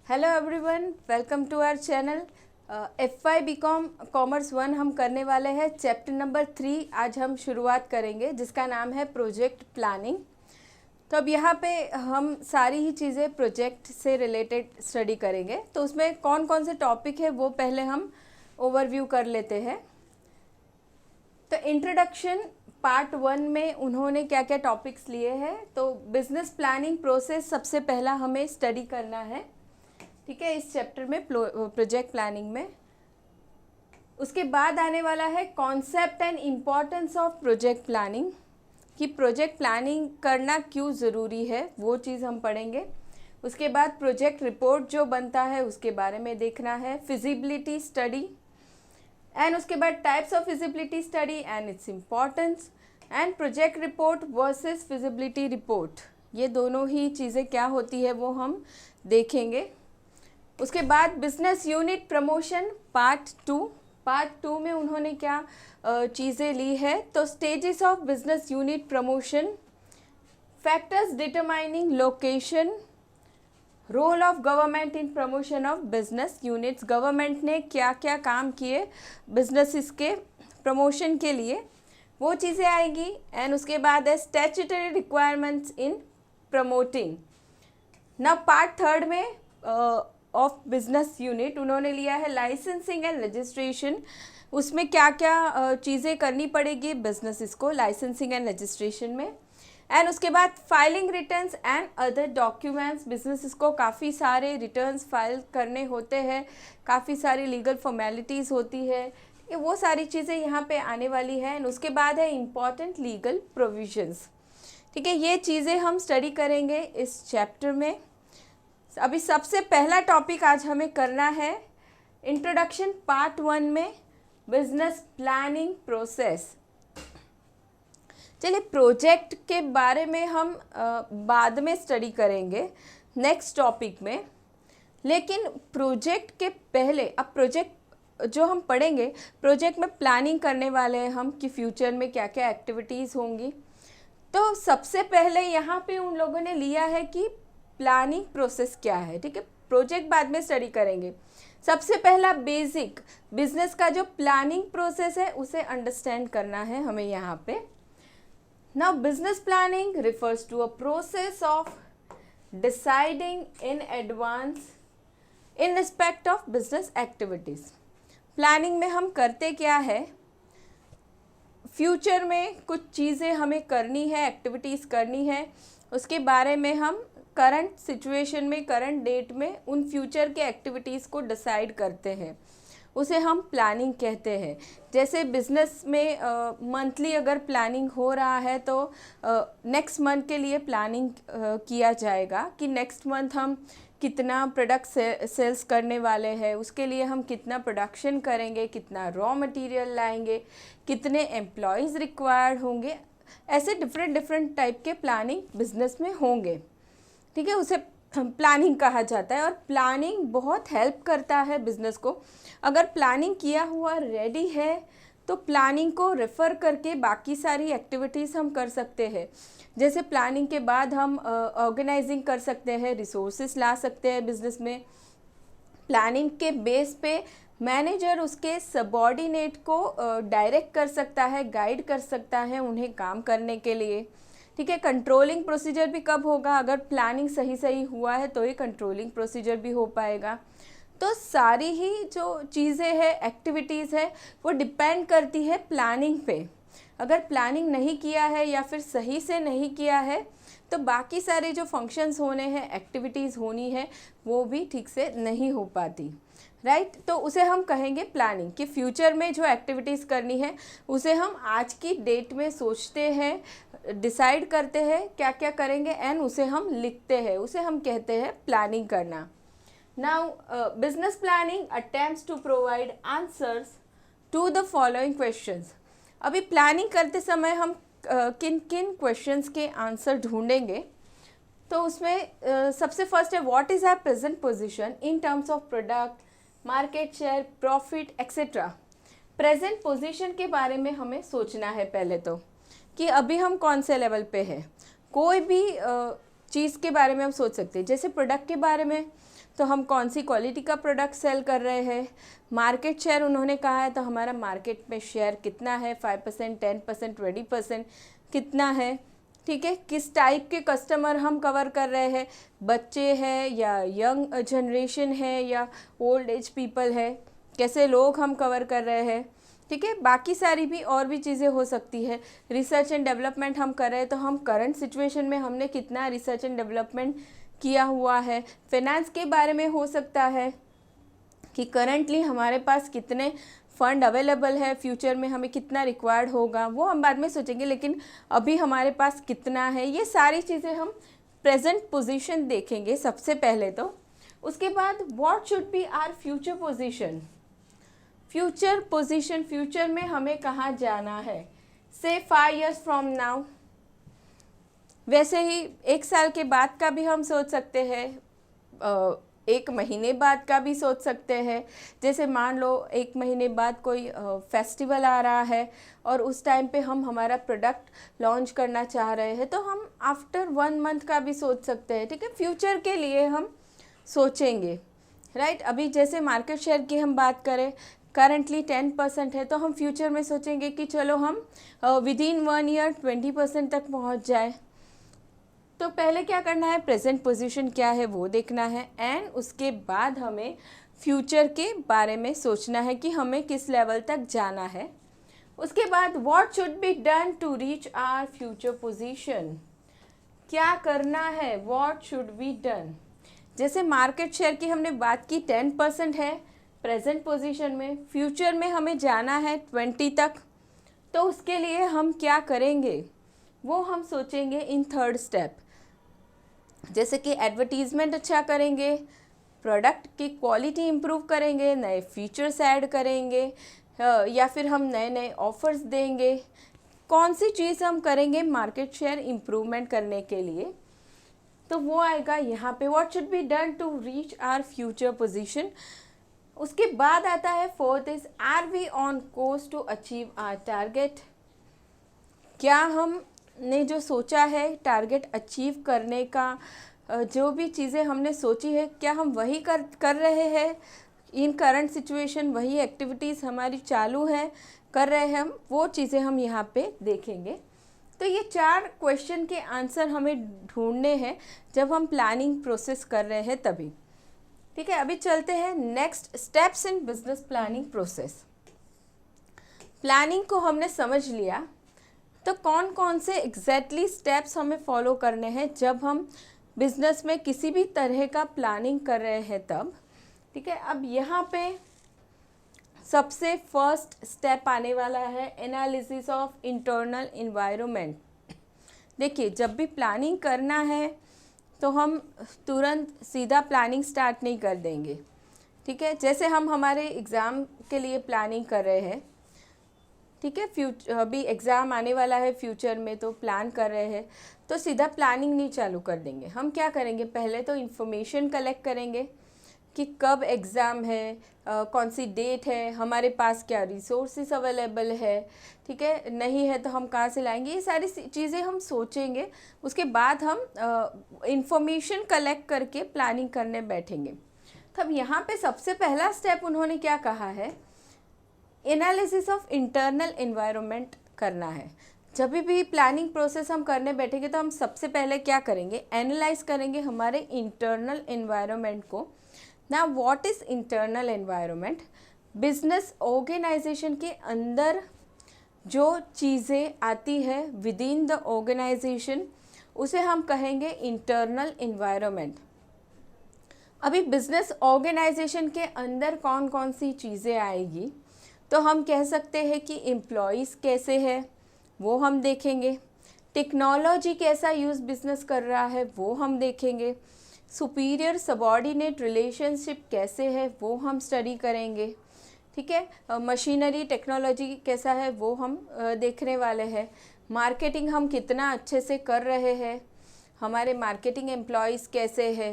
Hello everyone, welcome to our channel. FY BCom commerce 1 हम करने वाले हैं। चैप्टर नंबर 3 आज हम शुरुआत करेंगे, जिसका नाम है प्रोजेक्ट प्लानिंग। तो अब यहाँ पे हम सारी ही चीज़ें प्रोजेक्ट से रिलेटेड स्टडी करेंगे। तो उसमें कौन कौन से टॉपिक है वो पहले हम ओवरव्यू कर लेते हैं। तो इंट्रोडक्शन पार्ट 1 में उन्होंने क्या क्या टॉपिक्स लिए हैं। तो बिजनेस प्लानिंग प्रोसेस सबसे पहला हमें स्टडी करना है, ठीक है, इस चैप्टर में प्रोजेक्ट प्लानिंग में। उसके बाद आने वाला है concept and importance of project planning, कि प्रोजेक्ट प्लानिंग करना क्यों ज़रूरी है, वो चीज़ हम पढ़ेंगे। उसके बाद प्रोजेक्ट रिपोर्ट जो बनता है उसके बारे में देखना है, फिजिबिलिटी स्टडी, एंड उसके बाद types of feasibility study and it's importance, and project report versus feasibility report, ये दोनों ही चीज़ें क्या होती है वो हम देखेंगे। उसके बाद बिजनेस यूनिट प्रमोशन पार्ट 2 में उन्होंने क्या चीज़ें ली है। तो stages of business unit promotion, factors determining location, role of government in promotion of business units, government ने क्या क्या काम किए बिजनेसेस के प्रमोशन के लिए, वो चीज़ें आएंगी। एंड उसके बाद है स्टैट्यूटरी रिक्वायरमेंट्स इन प्रमोटिंग। ना पार्ट 3 में ऑफ बिजनेस यूनिट उन्होंने लिया है लाइसेंसिंग एंड रजिस्ट्रेशन। उसमें क्या क्या चीज़ें करनी पड़ेगी बिजनेसेस को लाइसेंसिंग एंड रजिस्ट्रेशन में। एंड उसके बाद filing returns and other documents, businesses को काफ़ी सारे रिटर्न्स फाइल करने होते हैं, काफ़ी सारी लीगल फॉर्मेलिटीज़ होती है, ये वो सारी चीज़ें यहाँ पे आने वाली है। एंड उसके बाद है इम्पॉर्टेंट लीगल प्रोविजंस, ठीक है, ये चीज़ें हम स्टडी करेंगे इस चैप्टर में। अभी सबसे पहला टॉपिक आज हमें करना है इंट्रोडक्शन पार्ट 1 में बिजनेस प्लानिंग प्रोसेस। चलिए, प्रोजेक्ट के बारे में हम बाद में स्टडी करेंगे नेक्स्ट टॉपिक में, लेकिन प्रोजेक्ट के पहले अब प्रोजेक्ट जो हम पढ़ेंगे, प्रोजेक्ट में प्लानिंग करने वाले हैं हम कि फ्यूचर में क्या क्या एक्टिविटीज़ होंगी। तो सबसे पहले यहाँ पे उन लोगों ने लिया है कि प्लानिंग प्रोसेस क्या है, ठीक है, प्रोजेक्ट बाद में स्टडी करेंगे। सबसे पहला बेसिक बिजनेस का जो प्लानिंग प्रोसेस है उसे अंडरस्टैंड करना है हमें यहाँ पे। Now business planning refers to a process of deciding in advance in respect of business activities. Planning में हम करते क्या है, फ्यूचर में कुछ चीज़ें हमें करनी है, एक्टिविटीज़ करनी है, उसके बारे में हम करंट सिचुएशन में, करंट डेट में उन फ्यूचर के एक्टिविटीज़ को डिसाइड करते हैं, उसे हम प्लानिंग कहते हैं। जैसे बिजनेस में मंथली अगर प्लानिंग हो रहा है तो नेक्स्ट मंथ के लिए प्लानिंग किया जाएगा कि नेक्स्ट मंथ हम कितना प्रोडक्ट सेल्स करने वाले हैं, उसके लिए हम कितना प्रोडक्शन करेंगे, कितना रॉ मटेरियल लाएंगे, कितने एम्प्लॉयज़ रिक्वायर्ड होंगे, ऐसे डिफरेंट टाइप के प्लानिंग बिजनेस में होंगे, ठीक है, उसे प्लानिंग कहा जाता है। और प्लानिंग बहुत हेल्प करता है बिजनेस को। अगर प्लानिंग किया हुआ रेडी है तो प्लानिंग को रेफ़र करके बाकी सारी एक्टिविटीज़ हम कर सकते हैं। जैसे प्लानिंग के बाद हम ऑर्गेनाइजिंग कर सकते हैं, रिसोर्सेस ला सकते हैं बिजनेस में। प्लानिंग के बेस पे मैनेजर उसके सबॉर्डिनेट को डायरेक्ट कर सकता है, गाइड कर सकता है उन्हें काम करने के लिए, ठीक है। कंट्रोलिंग प्रोसीजर भी कब होगा, अगर प्लानिंग सही हुआ है तो ही कंट्रोलिंग प्रोसीजर भी हो पाएगा। तो सारी ही जो चीज़ें हैं, एक्टिविटीज़ है, वो डिपेंड करती है प्लानिंग पे। अगर प्लानिंग नहीं किया है या फिर सही से नहीं किया है तो बाकी सारे जो फंक्शंस होने हैं, एक्टिविटीज़ होनी है, वो भी ठीक से नहीं हो पाती, राइट। तो उसे हम कहेंगे प्लानिंग, कि फ्यूचर में जो एक्टिविटीज़ करनी है उसे हम आज की डेट में सोचते हैं, डिसाइड करते हैं क्या क्या करेंगे, एंड उसे हम लिखते हैं, उसे हम कहते हैं प्लानिंग करना। Now business planning attempts to provide answers to the following questions. अभी प्लानिंग करते समय हम किन किन क्वेश्चंस के आंसर ढूंढेंगे। तो उसमें सबसे फर्स्ट है what is our present position in terms of product, market share, profit etcetera. Present position के बारे में हमें सोचना है पहले तो, कि अभी हम कौन से लेवल पे हैं। कोई भी चीज़ के बारे में हम सोच सकते हैं। जैसे प्रोडक्ट के बारे में तो हम कौन सी क्वालिटी का प्रोडक्ट सेल कर रहे हैं। मार्केट शेयर उन्होंने कहा है, तो हमारा मार्केट में शेयर कितना है, 5%, 10%, 20% कितना है। ठीक है, किस टाइप के कस्टमर हम कवर कर रहे हैं, बच्चे हैं या यंग जनरेशन है या ओल्ड एज पीपल है, कैसे लोग हम कवर कर रहे हैं। ठीक है, बाकी सारी भी और भी चीज़ें हो सकती है। रिसर्च एंड डेवलपमेंट हम कर रहे हैं, तो हम करंट सिचुएशन में हमने कितना रिसर्च एंड डेवलपमेंट किया हुआ है। फाइनेंस के बारे में हो सकता है कि करंटली हमारे पास कितने फंड अवेलेबल है, फ्यूचर में हमें कितना रिक्वायर्ड होगा वो हम बाद में सोचेंगे, लेकिन अभी हमारे पास कितना है। ये सारी चीज़ें हम प्रेजेंट पोजीशन देखेंगे सबसे पहले तो। उसके बाद what should be our future position. Future position, future में हमें कहाँ जाना है, से 5 years फ्रॉम नाउ। वैसे ही 1 साल के बाद का भी हम सोच सकते हैं, 1 महीने बाद का भी सोच सकते हैं। जैसे मान लो 1 महीने बाद कोई फेस्टिवल आ रहा है और उस टाइम पे हम हमारा प्रोडक्ट लॉन्च करना चाह रहे हैं, तो हम आफ्टर 1 month का भी सोच सकते हैं। ठीक है, फ्यूचर के लिए हम सोचेंगे, राइट। अभी जैसे मार्केट शेयर की हम बात करें, करंटली 10% है, तो हम फ्यूचर में सोचेंगे कि चलो हम विदिन 1 year 20% तक पहुंच जाए। तो पहले क्या करना है, प्रेजेंट पोजीशन क्या है वो देखना है, एंड उसके बाद हमें फ्यूचर के बारे में सोचना है कि हमें किस लेवल तक जाना है। उसके बाद what should be done to reach our future position. क्या करना है, व्हाट शुड बी डन। जैसे मार्केट शेयर की हमने बात की, 10% है प्रेजेंट पोजीशन में, फ्यूचर में हमें जाना है 20 तक। तो उसके लिए हम क्या करेंगे वो हम सोचेंगे इन 3rd स्टेप। जैसे कि एडवर्टीज़मेंट अच्छा करेंगे, प्रोडक्ट की क्वालिटी इम्प्रूव करेंगे, नए फीचर्स ऐड करेंगे, या फिर हम नए नए ऑफर्स देंगे। कौन सी चीज़ हम करेंगे मार्केट शेयर इम्प्रूवमेंट करने के लिए, तो वो आएगा यहाँ पे, what should be done to reach our future position. उसके बाद आता है 4th is, are we on course to achieve our target. क्या हमने जो सोचा है टारगेट अचीव करने का, जो भी चीज़ें हमने सोची है, क्या हम वही कर रहे हैं इन करंट सिचुएशन, वही एक्टिविटीज़ हमारी चालू है, कर रहे हैं हम, वो चीज़ें हम यहाँ पे देखेंगे। तो ये 4 क्वेश्चन के आंसर हमें ढूंढने हैं जब हम प्लानिंग प्रोसेस कर रहे हैं तभी। ठीक है, अभी चलते हैं next steps in business planning process. Planning को हमने समझ लिया, तो कौन कौन से एग्जैक्टली स्टेप्स हमें फॉलो करने हैं जब हम बिजनेस में किसी भी तरह का प्लानिंग कर रहे हैं तब। ठीक है, अब यहाँ पे सबसे फर्स्ट स्टेप आने वाला है एनालिसिस ऑफ इंटरनल एनवायरनमेंट। देखिए, जब भी प्लानिंग करना है तो हम तुरंत सीधा प्लानिंग स्टार्ट नहीं कर देंगे। ठीक है, जैसे हम हमारे एग्ज़ाम के लिए प्लानिंग कर रहे हैं, ठीक है, अभी एग्ज़ाम आने वाला है फ्यूचर में, तो प्लान कर रहे हैं, तो सीधा प्लानिंग नहीं चालू कर देंगे। हम क्या करेंगे, पहले तो इन्फॉर्मेशन कलेक्ट करेंगे कि कब एग्ज़ाम है, कौन सी डेट है, हमारे पास क्या रिसोर्सेज अवेलेबल है। ठीक है, नहीं है तो हम कहाँ से लाएंगे, ये सारी चीज़ें हम सोचेंगे। उसके बाद हम इंफॉर्मेशन कलेक्ट करके प्लानिंग करने बैठेंगे। तब यहाँ पे सबसे पहला स्टेप उन्होंने क्या कहा है, एनालिसिस ऑफ इंटरनल एनवायरनमेंट करना है। जब भी प्लानिंग प्रोसेस हम करने बैठेंगे तो हम सबसे पहले क्या करेंगे, एनालाइज करेंगे हमारे इंटरनल एनवायरनमेंट को। ना what is internal environment, business organisation के अंदर जो चीज़ें आती है विद इन द ऑर्गेनाइजेशन, उसे हम कहेंगे इंटरनल एनवायरनमेंट। अभी बिजनेस ऑर्गेनाइजेशन के अंदर कौन कौन सी चीज़ें आएगी, तो हम कह सकते हैं कि एम्प्लॉयज़ कैसे है वो हम देखेंगे, टेक्नोलॉजी कैसा यूज़ बिजनेस कर रहा है वो हम देखेंगे, सुपीरियर सबॉर्डिनेट रिलेशनशिप कैसे है वो हम स्टडी करेंगे। ठीक है, मशीनरी टेक्नोलॉजी कैसा है वो हम देखने वाले हैं, मार्केटिंग हम कितना अच्छे से कर रहे हैं, हमारे मार्केटिंग एम्प्लॉयज़ कैसे है,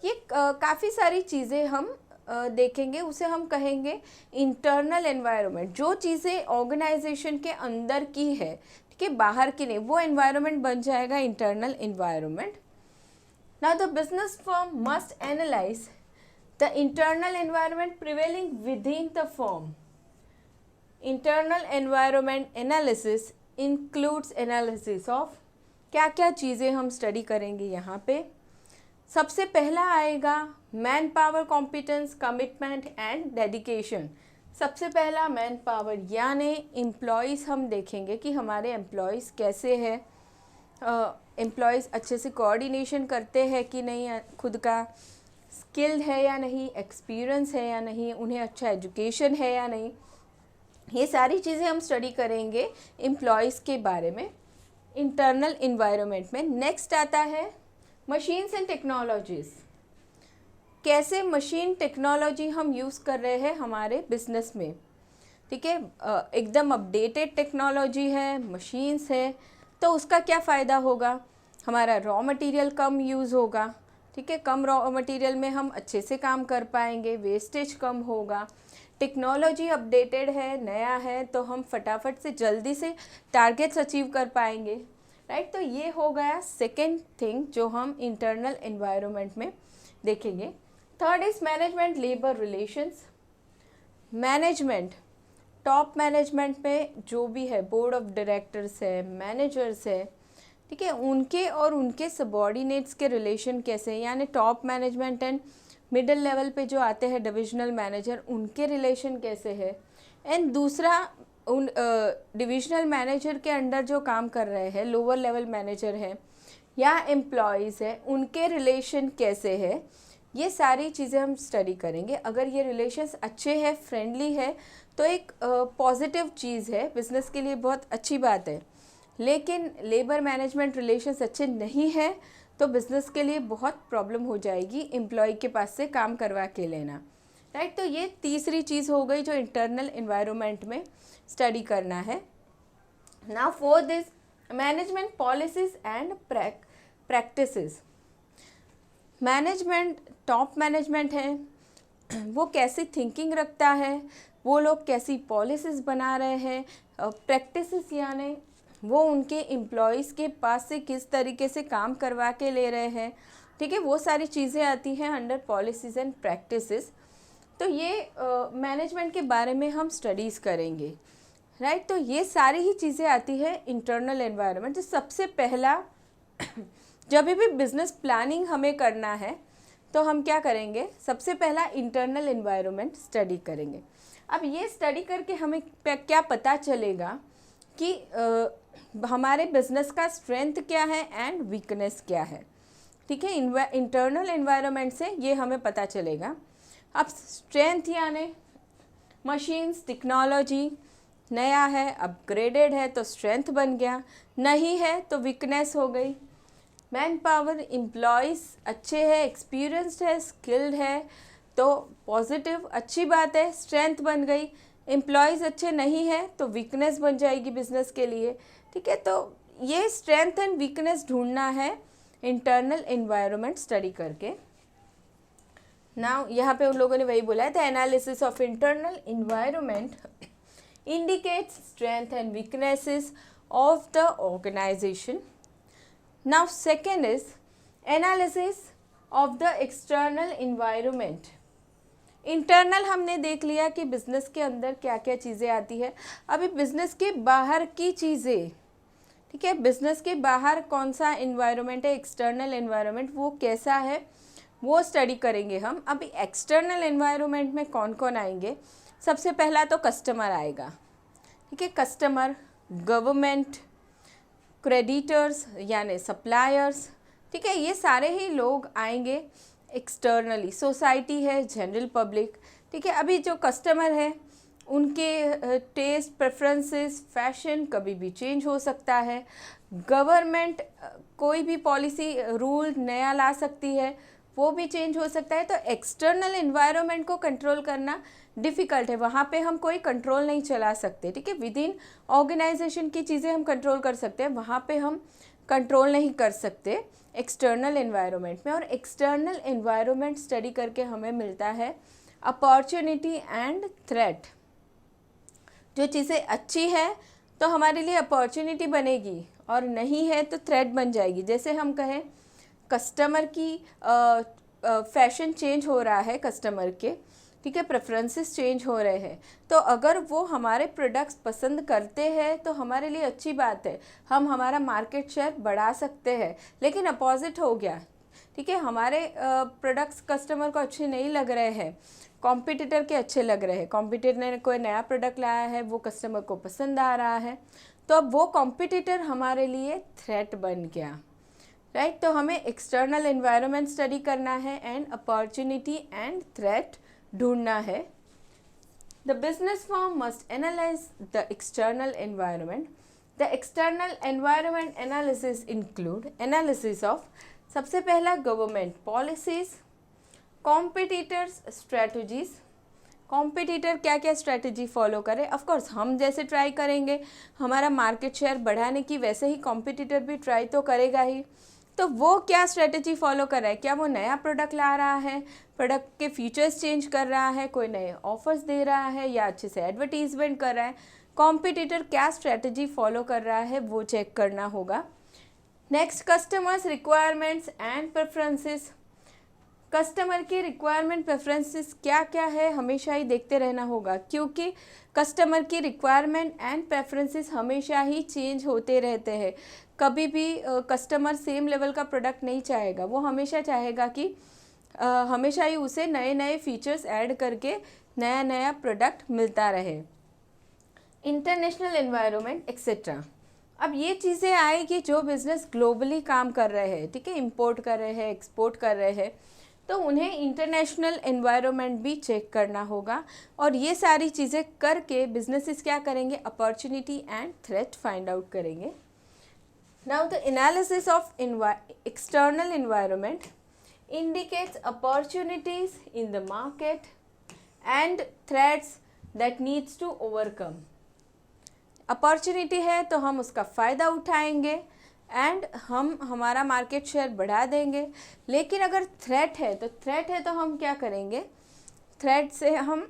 ये काफ़ी सारी चीज़ें हम देखेंगे, उसे हम कहेंगे इंटरनल एनवायरनमेंट। जो चीज़ें ऑर्गेनाइजेशन के अंदर की है, ठीक है, बाहर की नहीं, वो एनवायरनमेंट बन जाएगा internal environment. Now the business firm must analyse the internal environment prevailing with in the firm. Internal environment analysis includes analysis of, क्या क्या चीज़ें हम स्टडी करेंगे यहाँ पे। सबसे पहला आएगा man power competence, commitment and dedication. सबसे पहला मैन पावर यानी एम्प्लॉयज़ हम देखेंगे कि हमारे एम्प्लॉयज़ कैसे हैं, एम्प्लॉयज़ अच्छे से कोऑर्डिनेशन करते हैं कि नहीं, खुद का स्किल्ड है या नहीं, एक्सपीरियंस है या नहीं, उन्हें अच्छा एजुकेशन है या नहीं, ये सारी चीज़ें हम स्टडी करेंगे एम्प्लॉयज़ के बारे में इंटरनल इन्वायरमेंट में। नेक्स्ट आता है मशीन्स एंड टेक्नोलॉजीज़, कैसे मशीन टेक्नोलॉजी हम यूज़ कर रहे हैं हमारे बिजनेस में। ठीक है, एकदम अपडेटेड टेक्नोलॉजी है, मशीन्स है, तो उसका क्या फ़ायदा होगा, हमारा रॉ मटेरियल कम यूज़ होगा। ठीक है, कम रॉ मटेरियल में हम अच्छे से काम कर पाएंगे, वेस्टेज कम होगा। टेक्नोलॉजी अपडेटेड है, नया है, तो हम फटाफट से जल्दी से टारगेट्स अचीव कर पाएंगे। राइट, तो ये हो गया सेकेंड थिंग जो हम इंटरनल एनवायरनमेंट में देखेंगे। Third is management labour relations. Management, top management में जो भी है, बोर्ड ऑफ डायरेक्टर्स है, मैनेजर्स है, ठीक है, उनके और उनके सबॉर्डिनेट्स के रिलेशन कैसे हैं, यानी top management and middle level पे जो आते हैं डिविजनल मैनेजर, उनके रिलेशन कैसे है। एंड दूसरा, उन डिविजनल मैनेजर के अंडर जो काम कर रहे हैं, लोअर लेवल मैनेजर है या एम्प्लॉयज़ है, उनके रिलेशन कैसे है, ये सारी चीज़ें हम स्टडी करेंगे। अगर ये रिलेशंस अच्छे हैं, फ्रेंडली है, तो एक पॉजिटिव चीज़ है, बिज़नेस के लिए बहुत अच्छी बात है। लेकिन लेबर मैनेजमेंट रिलेशंस अच्छे नहीं है तो बिज़नेस के लिए बहुत प्रॉब्लम हो जाएगी एम्प्लॉय के पास से काम करवा के लेना। राइट, तो ये तीसरी चीज़ हो गई जो इंटरनल एनवायरनमेंट में स्टडी करना है। Now fourth is management policies and practices. Management, top management है, वो कैसी थिंकिंग रखता है, वो लोग कैसी पॉलिसीज़ बना रहे हैं, प्रैक्टिसेस यानी वो उनके एम्प्लॉयज़ के पास से किस तरीके से काम करवा के ले रहे हैं। ठीक है, वो सारी चीज़ें आती हैं अंडर पॉलिसीज़ एंड प्रैक्टिसेस। तो ये मैनेजमेंट के बारे में हम स्टडीज़ करेंगे। राइट, तो ये सारी ही चीज़ें आती है इंटरनल एनवायरनमेंट। तो सबसे पहला जब भी बिज़नेस प्लानिंग हमें करना है तो हम क्या करेंगे, सबसे पहला इंटरनल एनवायरनमेंट स्टडी करेंगे। अब ये स्टडी करके हमें क्या पता चलेगा कि हमारे बिज़नेस का स्ट्रेंथ क्या है एंड वीकनेस क्या है। ठीक है, इंटरनल एनवायरनमेंट से ये हमें पता चलेगा। अब स्ट्रेंथ यानी मशीन्स, टेक्नोलॉजी नया है, अपग्रेडेड है तो स्ट्रेंथ बन गया, नहीं है तो वीकनेस हो गई। मैन पावर, एम्प्लॉयज़ अच्छे हैं, एक्सपीरियंस्ड है, स्किल्ड है तो पॉजिटिव, अच्छी बात है, स्ट्रेंथ बन गई। एम्प्लॉयज़ अच्छे नहीं है तो वीकनेस बन जाएगी बिज़नेस के लिए। ठीक है, तो ये स्ट्रेंथ एंड वीकनेस ढूंढना है इंटरनल एनवायरनमेंट स्टडी करके। नाउ यहाँ पे उन लोगों ने वही बोला है, the analysis of internal environment indicates strength and weaknesses of the organization. Now second is analysis of the external environment. Internal हमने देख लिया कि बिज़नेस के अंदर क्या क्या चीज़ें आती है। अभी बिज़नेस के बाहर की चीज़ें, ठीक है, बिज़नेस के बाहर कौन सा एनवायरनमेंट है, एक्सटर्नल एनवायरनमेंट, वो कैसा है, वो स्टडी करेंगे हम। अभी एक्सटर्नल एनवायरनमेंट में कौन कौन आएंगे, सबसे पहला तो कस्टमर आएगा। ठीक है, कस्टमर, गवर्नमेंट, क्रेडिटर्स यानी सप्लायर्स, ठीक है, ये सारे ही लोग आएंगे एक्सटर्नली। सोसाइटी है, जनरल पब्लिक। ठीक है, अभी जो कस्टमर है उनके टेस्ट, प्रेफरेंसेस, फैशन कभी भी चेंज हो सकता है। गवर्नमेंट कोई भी पॉलिसी, रूल नया ला सकती है, वो भी चेंज हो सकता है। तो एक्सटर्नल एनवायरनमेंट को कंट्रोल करना डिफ़िकल्ट है, वहाँ पे हम कोई कंट्रोल नहीं चला सकते। ठीक है, विद इन ऑर्गेनाइजेशन की चीज़ें हम कंट्रोल कर सकते हैं, वहाँ पे हम कंट्रोल नहीं कर सकते एक्सटर्नल एनवायरनमेंट में। और एक्सटर्नल एनवायरनमेंट स्टडी करके हमें मिलता है अपॉर्चुनिटी एंड थ्रेट। जो चीज़ें अच्छी है तो हमारे लिए अपॉर्चुनिटी बनेगी और नहीं है तो थ्रेट बन जाएगी। जैसे हम कहें कस्टमर की फैशन चेंज हो रहा है कस्टमर के, ठीक है, प्रेफरेंसेस चेंज हो रहे हैं, तो अगर वो हमारे प्रोडक्ट्स पसंद करते हैं तो हमारे लिए अच्छी बात है, हम हमारा मार्केट शेयर बढ़ा सकते हैं। लेकिन अपोजिट हो गया, ठीक है, हमारे प्रोडक्ट्स कस्टमर को अच्छे नहीं लग रहे हैं, कॉम्पिटिटर के अच्छे लग रहे हैं, कॉम्पिटिटर ने कोई नया प्रोडक्ट लाया है, वो कस्टमर को पसंद आ रहा है, तो अब वो कॉम्पिटिटर हमारे लिए थ्रेट बन गया, राइट। तो हमें एक्सटर्नल एनवायरनमेंट स्टडी करना है एंड अपॉर्चुनिटी एंड थ्रेट ढूंढना है। The business firm must analyse the external environment. The external environment analysis include analysis of, सबसे पहला government policies, competitors strategies, competitor क्या क्या स्ट्रेटजी फॉलो करे, ऑफ कोर्स हम जैसे ट्राई करेंगे हमारा मार्केट शेयर बढ़ाने की, वैसे ही कॉम्पिटिटर भी ट्राई तो करेगा ही, तो वो क्या स्ट्रेटजी फॉलो कर रहा है, क्या वो नया प्रोडक्ट ला रहा है, प्रोडक्ट के फीचर्स चेंज कर रहा है, कोई नए ऑफर्स दे रहा है, या अच्छे से एडवर्टीजमेंट कर रहा है, कॉम्पिटिटर क्या स्ट्रेटजी फॉलो कर रहा है वो चेक करना होगा। Next, customers requirements and preferences, customer की रिक्वायरमेंट प्रेफरेंसेस क्या क्या है हमेशा ही देखते रहना होगा, क्योंकि कस्टमर की रिक्वायरमेंट एंड प्रेफरेंसेस हमेशा ही चेंज होते रहते हैं। कभी भी कस्टमर सेम लेवल का प्रोडक्ट नहीं चाहेगा, वो हमेशा चाहेगा कि हमेशा ही उसे नए नए फीचर्स ऐड करके नया नया प्रोडक्ट मिलता रहे। इंटरनेशनल एनवायरनमेंट एक्सेट्रा, अब ये चीज़ें आएगी जो बिज़नेस ग्लोबली काम कर रहे हैं, ठीक है, इंपोर्ट कर रहे हैं, एक्सपोर्ट कर रहे हैं, तो उन्हें इंटरनेशनल एनवायरनमेंट भी चेक करना होगा, और ये सारी चीज़ें करके बिजनेसेस क्या करेंगे, opportunity and threat find out करेंगे। Now the analysis of external environment indicates opportunities in the market and threats that needs to overcome. Opportunity है तो हम उसका फ़ायदा उठाएंगे एंड हम हमारा मार्केट शेयर बढ़ा देंगे, लेकिन अगर थ्रेट है तो हम क्या करेंगे, थ्रेट से हम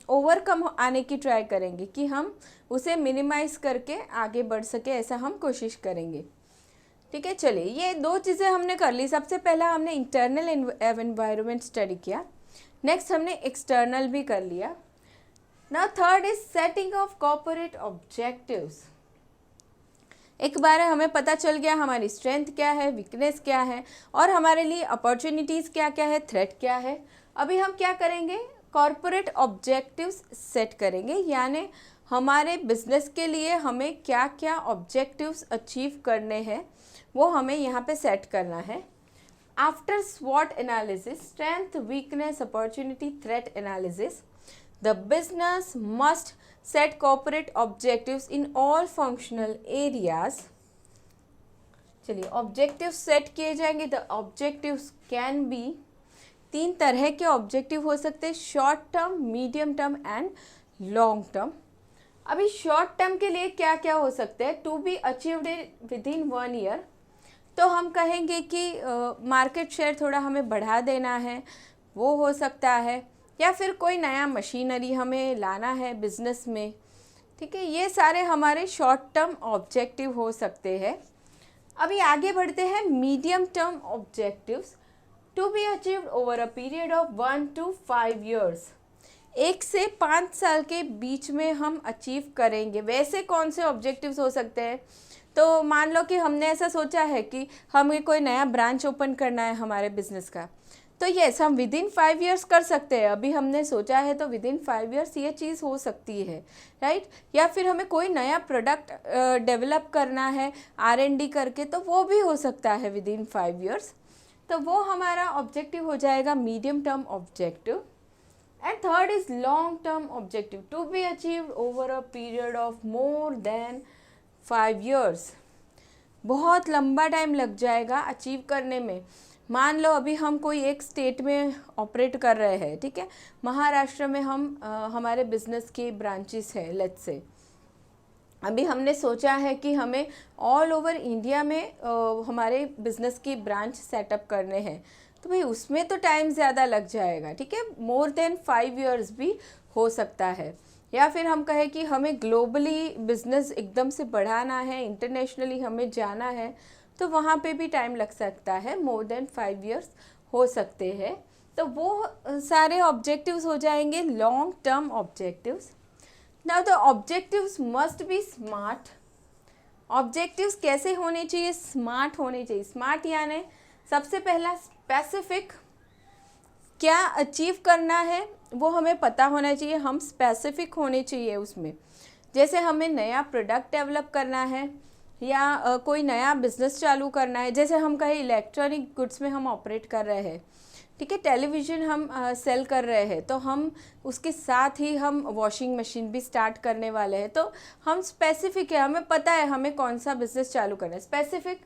ओवरकम आने की ट्राई करेंगे कि हम उसे मिनिमाइज़ करके आगे बढ़ सके, ऐसा हम कोशिश करेंगे, ठीक है। चलिए, ये दो चीज़ें हमने कर ली। सबसे पहला हमने इंटरनल एनवायरनमेंट स्टडी किया, नेक्स्ट हमने एक्सटर्नल भी कर लिया। Now third is setting of corporate objectives. एक बार हमें पता चल गया हमारी स्ट्रेंथ क्या है, वीकनेस क्या है, और हमारे लिए अपॉर्चुनिटीज़ क्या क्या है, थ्रेट क्या है। अभी हम क्या करेंगे, कॉर्पोरेट ऑब्जेक्टिव्स सेट करेंगे, यानी हमारे बिजनेस के लिए हमें क्या क्या ऑब्जेक्टिव्स अचीव करने हैं वो हमें यहाँ पे सेट करना है। आफ्टर स्वॉट analysis, strength, weakness, opportunity, threat analysis, the business must set corporate objectives in all functional areas. चलिए, ऑब्जेक्टिव्स सेट किए जाएंगे। द ऑब्जेक्टिव्स कैन बी, 3 तरह के ऑब्जेक्टिव हो सकते हैं, short term, medium term and long term. अभी शॉर्ट टर्म के लिए क्या क्या हो सकते हैं, to be achieved within 1 year, तो हम कहेंगे कि मार्केट शेयर थोड़ा हमें बढ़ा देना है, वो हो सकता है, या फिर कोई नया मशीनरी हमें लाना है बिजनेस में, ठीक है, ये सारे हमारे शॉर्ट टर्म ऑब्जेक्टिव हो सकते हैं। अभी आगे बढ़ते हैं, medium term objectives, to be achieved over a period of 1 to 5 years, 1 से 5 साल के बीच में हम अचीव करेंगे। वैसे कौन से ऑब्जेक्टिव्स हो सकते हैं, तो मान लो कि हमने ऐसा सोचा है कि हमें कोई नया ब्रांच ओपन करना है हमारे बिजनेस का, तो यस हम विद इन 5 years कर सकते हैं। अभी हमने सोचा है तो विद इन 5 years ये चीज़ हो सकती है, राइट। या फिर हमें कोई नया प्रोडक्ट डेवलप करना है R&D करके, तो वो भी हो सकता है विद इन 5 years, तो वो हमारा ऑब्जेक्टिव हो जाएगा medium term objective. And third is long term objective, to be achieved over a period of more than 5 years, बहुत लंबा टाइम लग जाएगा अचीव करने में। मान लो अभी हम कोई एक स्टेट में ऑपरेट कर रहे हैं, ठीक है, महाराष्ट्र में हम हमारे बिजनेस के ब्रांचेस हैं, लेट्स से अभी हमने सोचा है कि हमें ऑल ओवर इंडिया में हमारे बिजनेस की ब्रांच सेटअप करने हैं, तो भाई उसमें तो टाइम ज़्यादा लग जाएगा, ठीक है, मोर देन 5 years भी हो सकता है। या फिर हम कहें कि हमें ग्लोबली बिजनेस एकदम से बढ़ाना है, इंटरनेशनली हमें जाना है, तो वहाँ पे भी टाइम लग सकता है, मोर देन 5 years हो सकते हैं, तो वो सारे ऑब्जेक्टिव्स हो जाएंगे long term objectives. Now the objectives must be smart. Objectives कैसे होने चाहिए? स्मार्ट होने चाहिए। स्मार्ट यानी सबसे पहला स्पेसिफिक, क्या अचीव करना है वो हमें पता होना चाहिए, हम स्पेसिफिक होने चाहिए उसमें। जैसे हमें नया प्रोडक्ट डेवलप करना है या कोई नया बिजनेस चालू करना है, जैसे हम कहीं इलेक्ट्रॉनिक गुड्स में हम ऑपरेट कर रहे हैं, ठीक है, टेलीविज़न हम सेल कर रहे हैं, तो हम उसके साथ ही हम वॉशिंग मशीन भी स्टार्ट करने वाले हैं, तो हम स्पेसिफिक है, हमें पता है हमें कौन सा बिजनेस चालू करना है। स्पेसिफिक,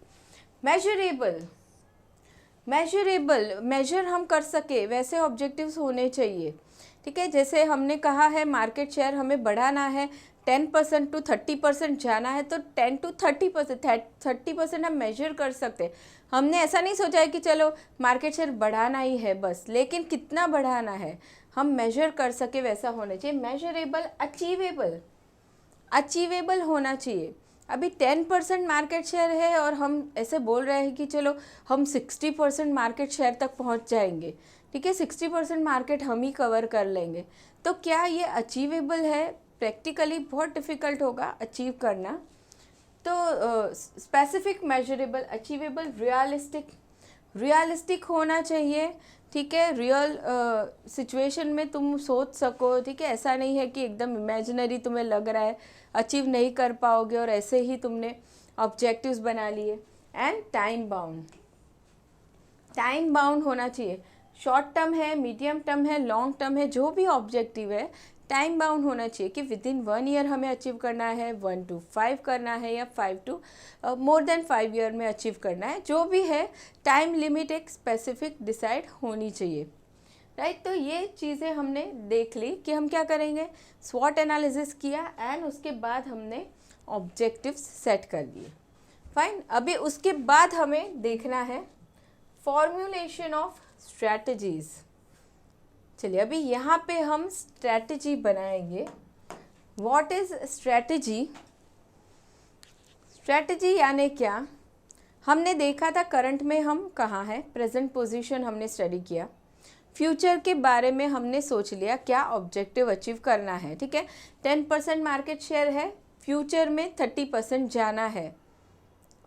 मेजरेबल, मेजर हम कर सके वैसे ऑब्जेक्टिव्स होने चाहिए, ठीक है। जैसे हमने कहा है मार्केट शेयर हमें बढ़ाना है, 10% to 30% जाना है, तो 10 to 30%, 30% हम मेजर कर सकते हैं। हमने ऐसा नहीं सोचा है कि चलो मार्केट शेयर बढ़ाना ही है बस, लेकिन कितना बढ़ाना है हम मेजर कर सके वैसा होना चाहिए। मेजरेबल, अचीवेबल होना चाहिए। अभी 10% मार्केट शेयर है और हम ऐसे बोल रहे हैं कि चलो हम 60% मार्केट शेयर तक पहुंच जाएंगे, ठीक है, 60% मार्केट हम ही कवर कर लेंगे, तो क्या ये अचीवेबल है? प्रैक्टिकली बहुत डिफ़िकल्ट होगा अचीव करना। तो स्पेसिफिक, मेजरेबल, अचीवेबल, रियलिस्टिक होना चाहिए, ठीक है। रियल सिचुएशन में तुम सोच सको, ठीक है, ऐसा नहीं है कि एकदम इमेजिनरी तुम्हें लग रहा है, अचीव नहीं कर पाओगे और ऐसे ही तुमने ऑब्जेक्टिव्स बना लिए। एंड टाइम बाउंड होना चाहिए। शॉर्ट टर्म है, मीडियम टर्म है, लॉन्ग टर्म है, जो भी ऑब्जेक्टिव है टाइम बाउंड होना चाहिए कि विद इन 1 ईयर हमें अचीव करना है, 1 to 5 करना है, या 5 to मोर देन 5 ईयर में अचीव करना है। जो भी है टाइम लिमिट एक स्पेसिफिक डिसाइड होनी चाहिए, राइट। तो ये चीज़ें हमने देख ली कि हम क्या करेंगे, स्वॉट एनालिसिस किया एंड उसके बाद हमने ऑब्जेक्टिव्स सेट कर लिए, फाइन। अभी उसके बाद हमें देखना है फॉर्मुलेशन ऑफ स्ट्रैटेजीज। चलिए अभी यहाँ पे हम स्ट्रैटेजी बनाएंगे। What is strategy? स्ट्रैटेजी यानी क्या? हमने देखा था करंट में हम कहाँ हैं, प्रेजेंट पोजीशन हमने स्टडी किया, फ्यूचर के बारे में हमने सोच लिया क्या ऑब्जेक्टिव अचीव करना है, ठीक है। 10% मार्केट शेयर है, फ्यूचर में 30% जाना है,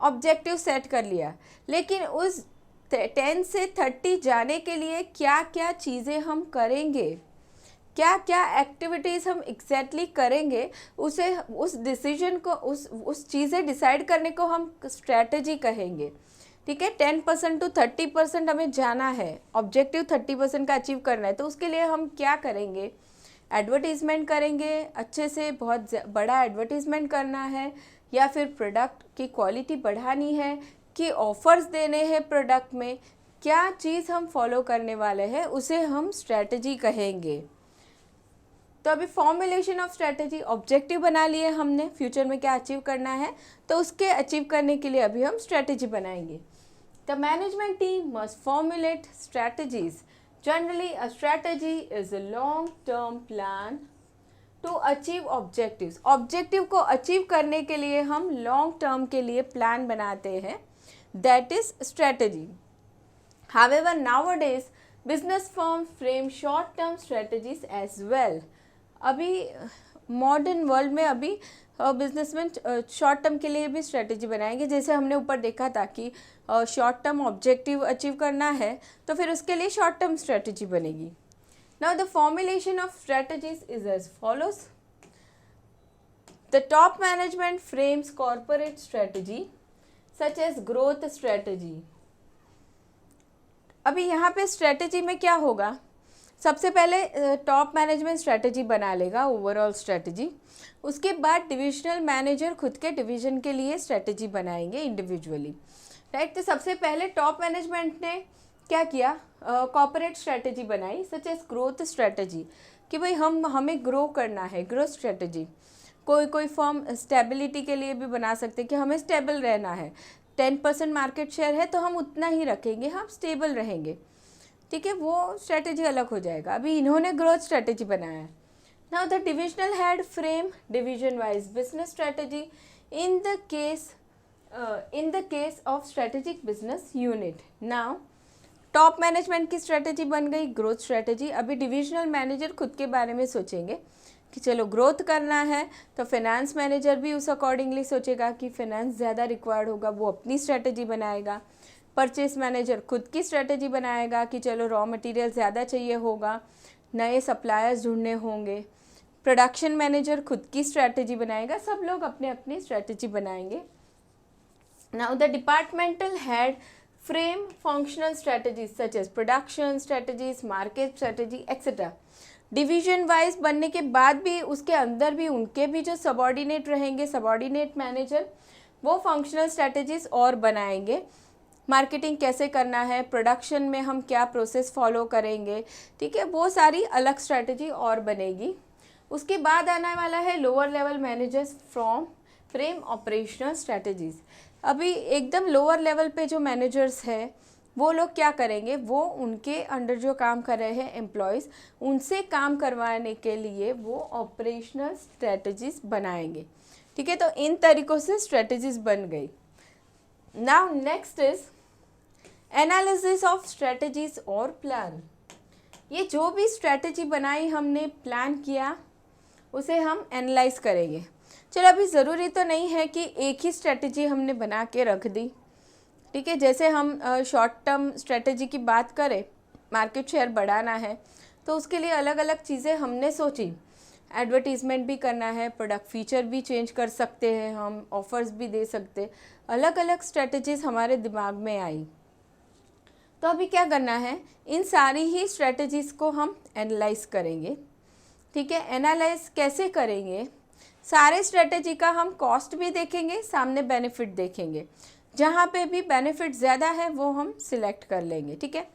ऑब्जेक्टिव सेट कर लिया। लेकिन उस 10 से 30 जाने के लिए क्या क्या चीज़ें हम करेंगे, क्या क्या एक्टिविटीज़ हम एग्जैक्टली करेंगे, उसे उस डिसीजन को उस चीज़ें डिसाइड करने को हम स्ट्रैटेजी कहेंगे, ठीक है। 10% to 30% हमें जाना है, ऑब्जेक्टिव 30% का अचीव करना है, तो उसके लिए हम क्या करेंगे? एडवर्टीज़मेंट करेंगे, अच्छे से बहुत बड़ा एडवर्टीज़मेंट करना है, या फिर प्रोडक्ट की क्वालिटी बढ़ानी है, कि ऑफ़र्स देने हैं प्रोडक्ट में, क्या चीज़ हम फॉलो करने वाले हैं उसे हम स्ट्रैटेजी कहेंगे। तो अभी फॉर्मुलेशन ऑफ स्ट्रैटेजी, ऑब्जेक्टिव बना लिए हमने, फ्यूचर में क्या अचीव करना है, तो उसके अचीव करने के लिए अभी हम स्ट्रैटेजी बनाएंगे। The management team must formulate strategies. Generally a strategy is a long term plan to achieve objectives. Objective को अचीव करने के लिए हम लॉन्ग टर्म के लिए प्लान बनाते हैं, that is strategy. However, nowadays business firms frame short term strategies as well. अभी मॉडर्न वर्ल्ड में अभी बिजनेसमैन शॉर्ट टर्म के लिए भी स्ट्रेटजी बनाएंगे। जैसे हमने ऊपर देखा था कि शॉर्ट टर्म ऑब्जेक्टिव अचीव करना है तो फिर उसके लिए शॉर्ट टर्म स्ट्रेटजी बनेगी। Now the formulation of strategies is as follows. The top management frames corporate strategy such as growth strategy. अभी यहाँ पे स्ट्रेटजी में क्या होगा, सबसे पहले टॉप मैनेजमेंट स्ट्रेटजी बना लेगा, ओवरऑल स्ट्रेटजी। उसके बाद डिविजनल मैनेजर खुद के डिवीजन के लिए स्ट्रेटजी बनाएंगे इंडिविजुअली, राइट। तो सबसे पहले टॉप मैनेजमेंट ने क्या किया, कॉर्पोरेट स्ट्रेटजी बनाई, सच एज ग्रोथ स्ट्रेटजी, कि भाई हमें ग्रो करना है, ग्रोथ स्ट्रेटजी। कोई फर्म स्टेबिलिटी के लिए भी बना सकते कि हमें स्टेबल रहना है, 10% मार्केट शेयर है तो हम उतना ही रखेंगे, हम स्टेबल रहेंगे, ठीक है, वो स्ट्रेटजी अलग हो जाएगा। अभी इन्होंने ग्रोथ स्ट्रेटजी बनाया है। Now the divisional head frame division wise business strategy in the case of strategic business unit. Now top management की स्ट्रेटेजी बन गई ग्रोथ स्ट्रेटेजी। अभी डिविजनल मैनेजर खुद के बारे में सोचेंगे कि चलो ग्रोथ करना है, तो फाइनेंस मैनेजर भी उस अकॉर्डिंगली सोचेगा कि फाइनेंस ज़्यादा रिक्वायर्ड होगा, वो अपनी स्ट्रेटेजी बनाएगा। परचेस मैनेजर खुद की स्ट्रेटेजी बनाएगा कि चलो रॉ मटेरियल ज़्यादा चाहिए होगा, नए सप्लायर्स ढूंढने होंगे। प्रोडक्शन मैनेजर खुद की स्ट्रेटेजी बनाएगा, सब लोग अपने अपनी स्ट्रेटेजी बनाएंगे। Now the departmental head frame functional strategies such as production strategies, market strategy etcetera. Division wise बनने के बाद भी उसके अंदर भी उनके भी जो सबॉर्डिनेट रहेंगे, सबॉर्डिनेट मैनेजर, वो फंक्शनल स्ट्रेटजीज और बनाएंगे। मार्केटिंग कैसे करना है, प्रोडक्शन में हम क्या प्रोसेस फॉलो करेंगे, ठीक है, वो सारी अलग स्ट्रेटजी और बनेगी। उसके बाद आने वाला है lower level managers from frame operational strategies. अभी एकदम लोअर लेवल पे जो मैनेजर्स हैं वो लोग क्या करेंगे, वो उनके अंडर जो काम कर रहे हैं एम्प्लॉयज़, उनसे काम करवाने के लिए वो ऑपरेशनल स्ट्रेटजीज बनाएंगे, ठीक है। तो इन तरीक़ों से स्ट्रेटजीज बन गई। Now next is analysis of strategies और प्लान। ये जो भी स्ट्रेटजी बनाई हमने, प्लान किया, उसे हम एनालाइज करेंगे। चलो अभी ज़रूरी तो नहीं है कि एक ही स्ट्रेटजी हमने बना के रख दी, ठीक है। जैसे हम शॉर्ट टर्म स्ट्रेटजी की बात करें, मार्केट शेयर बढ़ाना है, तो उसके लिए अलग अलग चीज़ें हमने सोची। एडवर्टीज़मेंट भी करना है, प्रोडक्ट फीचर भी चेंज कर सकते हैं, हम ऑफर्स भी दे सकते, अलग अलग स्ट्रेटजीज़ हमारे दिमाग में आई। तो अभी क्या करना है, इन सारी ही स्ट्रेटजीज़ को हम एनालाइज करेंगे, ठीक है। एनालाइज कैसे करेंगे, सारे स्ट्रेटजी का हम कॉस्ट भी देखेंगे, सामने बेनिफिट देखेंगे, जहाँ पे भी बेनिफिट ज़्यादा है वो हम सिलेक्ट कर लेंगे, ठीक है।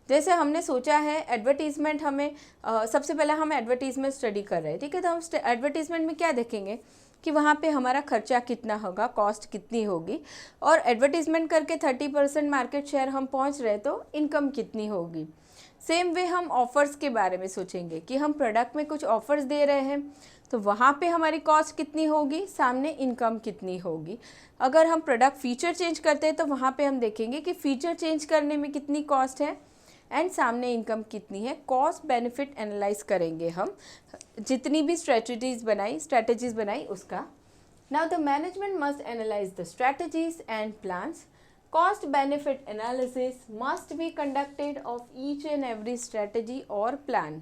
जैसे हमने सोचा है एडवर्टीज़मेंट, हमें सबसे पहले हम एडवर्टीज़मेंट स्टडी कर रहे हैं, ठीक है। तो हम एडवर्टीज़मेंट में क्या देखेंगे कि वहाँ पे हमारा खर्चा कितना होगा, कॉस्ट कितनी होगी, और एडवर्टीज़मेंट करके 30% मार्केट शेयर हम पहुँच रहे तो इनकम कितनी होगी। सेम वे हम ऑफ़र्स के बारे में सोचेंगे कि हम प्रोडक्ट में कुछ ऑफ़र्स दे रहे हैं, तो वहाँ पे हमारी कॉस्ट कितनी होगी, सामने इनकम कितनी होगी। अगर हम प्रोडक्ट फीचर चेंज करते हैं तो वहाँ पे हम देखेंगे कि फ़ीचर चेंज करने में कितनी कॉस्ट है एंड सामने इनकम कितनी है। कॉस्ट बेनिफिट एनालाइज करेंगे हम, जितनी भी स्ट्रेटजीज़ बनाई उसका। Now the management must analyse the strategies and plans. Cost benefit analysis must be conducted of each and every strategy or plan.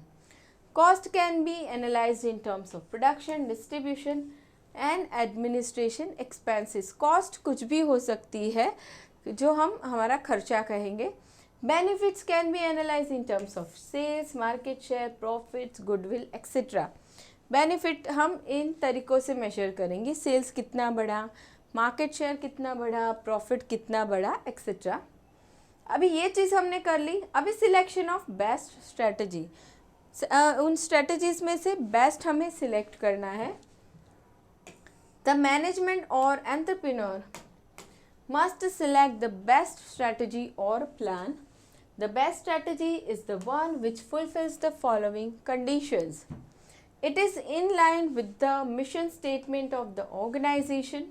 Cost can be analyzed in terms of production, distribution and administration expenses. Cost कुछ भी हो सकती है जो हम हमारा खर्चा कहेंगे। Benefits can be analyzed in terms of sales, market share, profits, goodwill, etc. Benefit हम इन तरीक़ों से मेजर करेंगे, सेल्स कितना बढ़ा, मार्केट शेयर कितना बढ़ा, प्रॉफिट कितना बढ़ा, एक्सेट्रा। अभी ये चीज़ हमने कर ली। अभी सिलेक्शन ऑफ बेस्ट स्ट्रेटजी, उन स्ट्रेटजीज़ में से बेस्ट हमें सिलेक्ट करना है। द मैनेजमेंट और entrepreneur must select the best strategy और plan. The best strategy is the one which fulfils the following conditions. It is in line with the mission statement of the organization.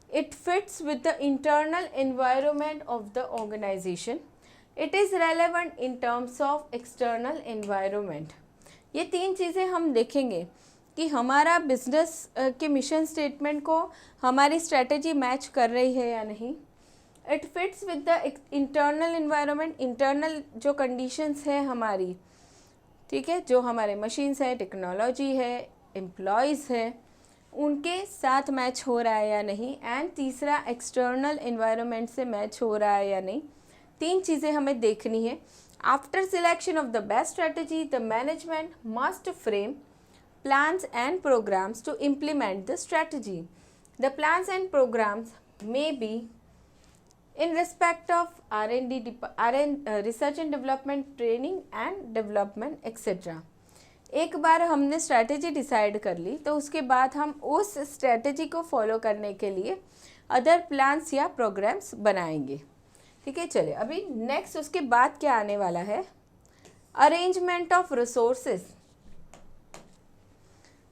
It fits with the internal environment of the organization. It is relevant in terms of external environment. ये तीन चीज़ें हम देखेंगे कि हमारा business के mission statement को हमारी स्ट्रेटजी मैच कर रही है या नहीं। It fits with the internal environment. Internal जो कंडीशंस है हमारी, ठीक है, जो हमारे मशीन्स है, टेक्नोलॉजी है, एम्प्लॉयज़ है, उनके साथ मैच हो रहा है या नहीं। एंड तीसरा एक्सटर्नल एनवायरनमेंट से मैच हो रहा है या नहीं। तीन चीज़ें हमें देखनी है। After selection of the best strategy, the management must frame plans and programmes to implement the strategy. The plans and programmes may be in respect of R&D, research and development, training and development etc. एक बार हमने strategy decide कर ली तो उसके बाद हम उस strategy को follow करने के लिए अदर प्लान्स या प्रोग्राम्स बनाएंगे, ठीक है। चलिए अभी नेक्स्ट उसके बाद क्या आने वाला है, अरेंजमेंट ऑफ रिसोर्सेज।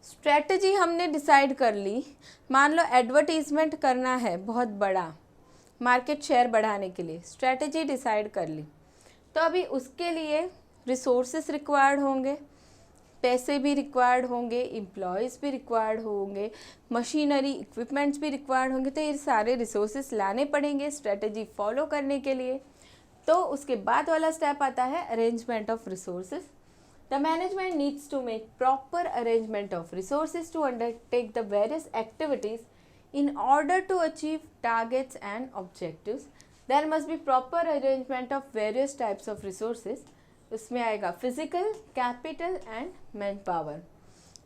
स्ट्रैटेजी हमने डिसाइड कर ली, मान लो एडवर्टीजमेंट करना है बहुत बड़ा, मार्केट शेयर बढ़ाने के लिए स्ट्रैटेजी डिसाइड कर ली। तो अभी उसके लिए रिसोर्सेस रिक्वायर्ड होंगे, पैसे भी रिक्वायर्ड होंगे, एम्प्लॉयज़ भी रिक्वायर्ड होंगे, मशीनरी इक्विपमेंट्स भी रिक्वायर्ड होंगे। तो ये सारे रिसोर्सेस लाने पड़ेंगे स्ट्रेटजी फॉलो करने के लिए। तो उसके बाद वाला स्टेप आता है arrangement of resources. The management needs to make proper arrangement of resources to undertake the various activities in order to achieve targets and objectives. There must be proper arrangement of various types of resources. उसमें आएगा physical, capital and man power.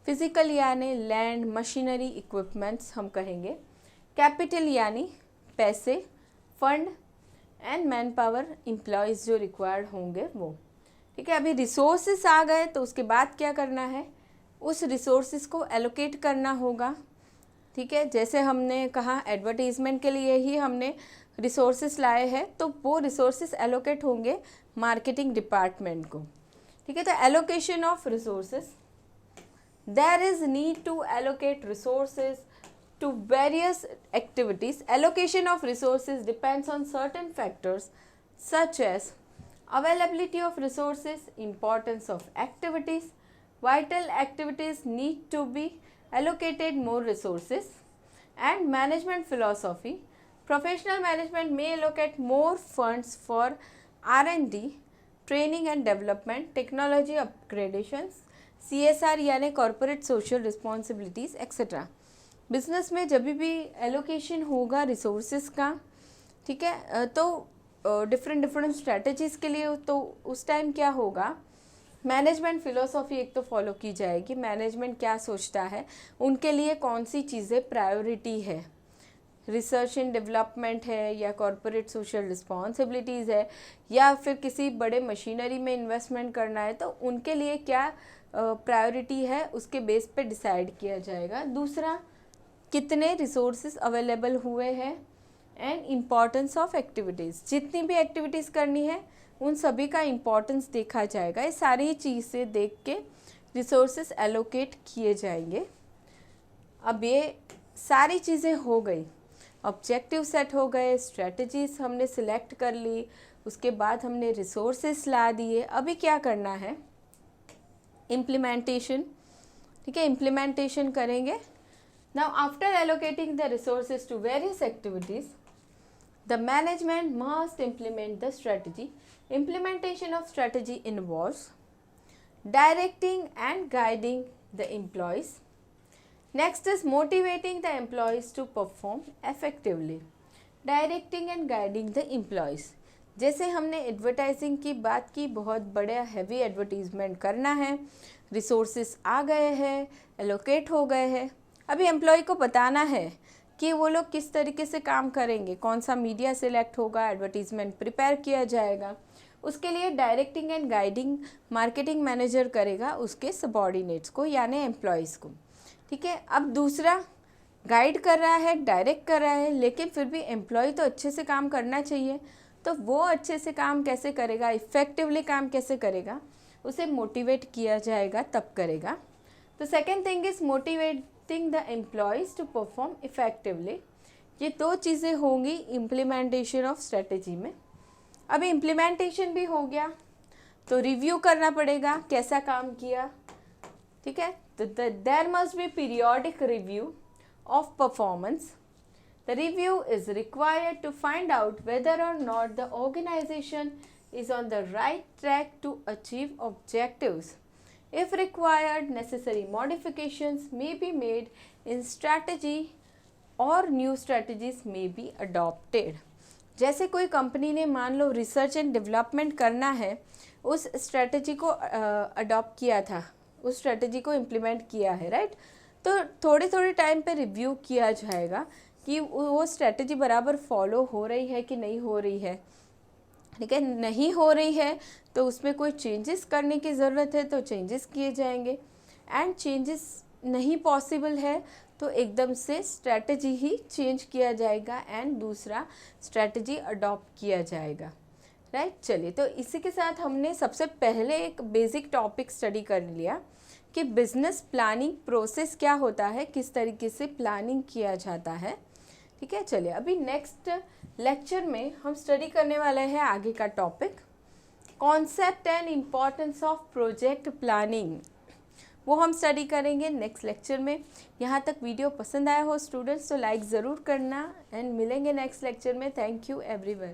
Physical यानी land, machinery, equipments हम कहेंगे। Capital यानी पैसे, fund and man power, employees जो required होंगे वो। ठीक है, अभी रिसोर्सेस आ गए तो उसके बाद क्या करना है, उस रिसोर्सेस को एलोकेट करना होगा। ठीक है, जैसे हमने कहा एडवर्टीज़मेंट के लिए ही हमने रिसोर्सेस लाए हैं, तो वो रिसोर्सेस एलोकेट होंगे मार्केटिंग डिपार्टमेंट को। ठीक है, तो allocation of resources, there is need to allocate resources to various activities. Allocation of resources depends on certain factors such as availability of resources, importance of activities, vital activities need to be allocated more resources, and management philosophy. Professional management may allocate more funds for R&D, training and development, technology upgradations, CSR यानी corporate social responsibilities etc. Business में जब भी allocation होगा resources का, ठीक है, तो different strategies के लिए, तो उस टाइम क्या होगा, मैनेजमेंट फ़िलोसॉफी एक तो फॉलो की जाएगी। मैनेजमेंट क्या सोचता है, उनके लिए कौन सी चीज़ें प्रायोरिटी है, रिसर्च एंड डेवलपमेंट है या कॉरपोरेट सोशल रिस्पॉन्सिबिलिटीज़ है या फिर किसी बड़े मशीनरी में इन्वेस्टमेंट करना है, तो उनके लिए क्या प्रायोरिटी है, उसके बेस पे डिसाइड किया जाएगा। दूसरा, कितने रिसोर्सेज अवेलेबल हुए हैं एंड इम्पॉर्टेंस ऑफ एक्टिविटीज़, जितनी भी एक्टिविटीज़ करनी है उन सभी का इम्पॉर्टेंस देखा जाएगा। ये सारी चीज़ें देख के रिसोर्सेज एलोकेट किए जाएंगे। अब ये सारी चीज़ें हो गई, ऑब्जेक्टिव सेट हो गए, स्ट्रेटजीज हमने सिलेक्ट कर ली, उसके बाद हमने रिसोर्सेज ला दिए। अभी क्या करना है, इम्प्लीमेंटेशन। ठीक है, इम्प्लीमेंटेशन करेंगे। Now after allocating the resources to various activities, the management must implement the strategy. Implementation of strategy involves directing and guiding the employees. Next is motivating the employees to perform effectively. Directing and guiding the employees. जैसे हमने advertising की बात की, बहुत बड़ा heavy advertisement करना है, resources आ गए हैं, एलोकेट हो गए हैं। अभी एम्प्लॉय को बताना है कि वो लोग किस तरीके से काम करेंगे, कौन सा मीडिया सिलेक्ट होगा, एडवर्टीजमेंट प्रिपेयर किया जाएगा। उसके लिए directing and guiding marketing manager करेगा उसके सबॉर्डिनेट्स को यानी एम्प्लॉयज़ को। ठीक है, अब दूसरा गाइड कर रहा है, डायरेक्ट कर रहा है, लेकिन फिर भी एम्प्लॉय तो अच्छे से काम करना चाहिए। तो वो अच्छे से काम कैसे करेगा, इफ़ेक्टिवली काम कैसे करेगा, उसे मोटिवेट किया जाएगा, तब करेगा। तो second thing is motivating the employees to perform effectively. ये दो चीज़ें होंगी इम्प्लीमेंटेशन ऑफ स्ट्रेटेजी में। अभी इम्प्लीमेंटेशन भी हो गया तो रिव्यू करना पड़ेगा कैसा काम किया। ठीक है, तो there must be periodic review of performance. The review is required to find out whether or not the organization is on the right track to achieve objectives. If required, necessary modifications may be made in strategy or new strategies may be adopted. जैसे कोई company ने मान लो research and development करना है, उस strategy को adopt किया था, उस स्ट्रेटजी को इम्प्लीमेंट किया है, राइट। तो थोड़े थोड़े टाइम पे रिव्यू किया जाएगा कि वो स्ट्रेटजी बराबर फॉलो हो रही है कि नहीं हो रही है। ठीक है, नहीं हो रही है तो उसमें कोई चेंजेस करने की ज़रूरत है तो चेंजेस किए जाएंगे, एंड चेंजेस नहीं पॉसिबल है तो एकदम से स्ट्रेटजी ही चेंज किया जाएगा एंड दूसरा स्ट्रेटजी अडॉप्ट किया जाएगा, राइट। चलिए, तो इसी के साथ हमने सबसे पहले एक बेसिक टॉपिक स्टडी कर लिया कि बिजनेस प्लानिंग प्रोसेस क्या होता है, किस तरीके से प्लानिंग किया जाता है। ठीक है, चलिए अभी नेक्स्ट लेक्चर में हम स्टडी करने वाले हैं आगे का topic concept and importance of project planning, वो हम स्टडी करेंगे नेक्स्ट लेक्चर में। यहाँ तक वीडियो पसंद आया हो स्टूडेंट्स तो लाइक ज़रूर करना, एंड मिलेंगे नेक्स्ट लेक्चर में। Thank you everyone.